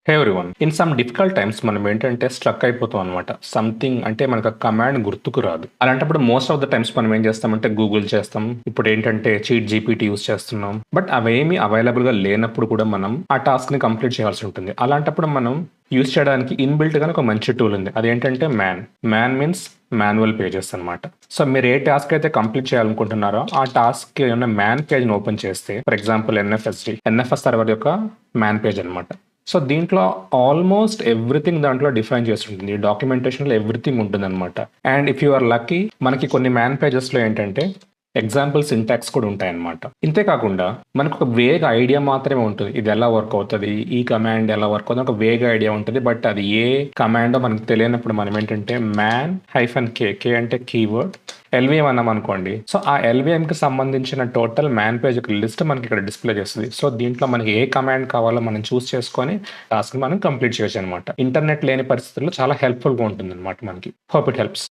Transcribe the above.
Hey everyone. In some difficult times మనం ఏంటంటే struck అయిపోతాం అనమాట. సంథింగ్ అంటే మనకు ఆ కమాండ్ గుర్తుకు రాదు. అలాంటప్పుడు మోస్ట్ ఆఫ్ ద టైమ్స్ మనం ఏం చేస్తామంటే గూగుల్ చేస్తాం. ఇప్పుడు ఏంటంటే చీట్ జీపీటీ యూస్ చేస్తున్నాం. బట్ అవేమి అవైలబుల్ గా లేనప్పుడు కూడా మనం ఆ టాస్క్ ని కంప్లీట్ చేయాల్సి ఉంటుంది. అలాంటప్పుడు మనం యూస్ చేయడానికి ఇన్బిల్ట్ గా ఒక మంచి టూల్ ఉంది. అదేంటంటే మ్యాన్ మీన్స్ మాన్యువల్ పేజెస్ అనమాట. సో మీరు ఏ టాస్క్ అయితే కంప్లీట్ చేయాలనుకుంటున్నారో ఆ టాస్క్ ఏమైనా మ్యాన్ పేజ్ ని ఓపెన్ చేస్తే, ఫర్ ఎగ్జాంపుల్ ఎన్ఎఫ్ఎస్ సర్వర్ యొక్క మ్యాన్ పేజ్ అనమాట. సో దీంట్లో ఆల్మోస్ట్ ఎవ్రీథింగ్ దాంట్లో డిఫైన్ చేసి ఉంటుంది. డాక్యుమెంటేషన్లో ఎవ్రీథింగ్ ఉంటుంది అనమాట. And if you are lucky మనకి కొన్ని మ్యాన్ పేజెస్లో ఏంటంటే ఎగ్జాంపుల్ సింటాక్స్ కూడా ఉంటాయన్నమాట. ఇంతే కాకుండా మనకు ఒక వేగ్ ఐడియా మాత్రమే ఉంటుంది. ఇది ఎలా వర్క్ అవుతుంది, ఈ కమాండ్ ఎలా వర్క్ అవుతుంది, ఒక వేగ్ ఐడియా ఉంటుంది. బట్ అది ఏ కమాండో మనకు తెలియనప్పుడు మనం ఏంటంటే కే అంటే కీవర్డ్, ఎల్విఎం అన్నాం అనుకోండి. సో ఆ ఎల్విఎం కి సంబంధించిన టోటల్ మ్యాన్ పేజ్ లిస్ట్ మనకి ఇక్కడ డిస్ప్లే చేస్తుంది. సో దీంట్లో మనకి ఏ కమాండ్ కావాలో మనం చూస్ చేసుకొని టాస్క్ మనం కంప్లీట్ చేయొచ్చు అనమాట. ఇంటర్నెట్ లేని పరిస్థితుల్లో చాలా హెల్ప్ఫుల్ గా ఉంటుంది అనమాట మనకి. Hope it helps.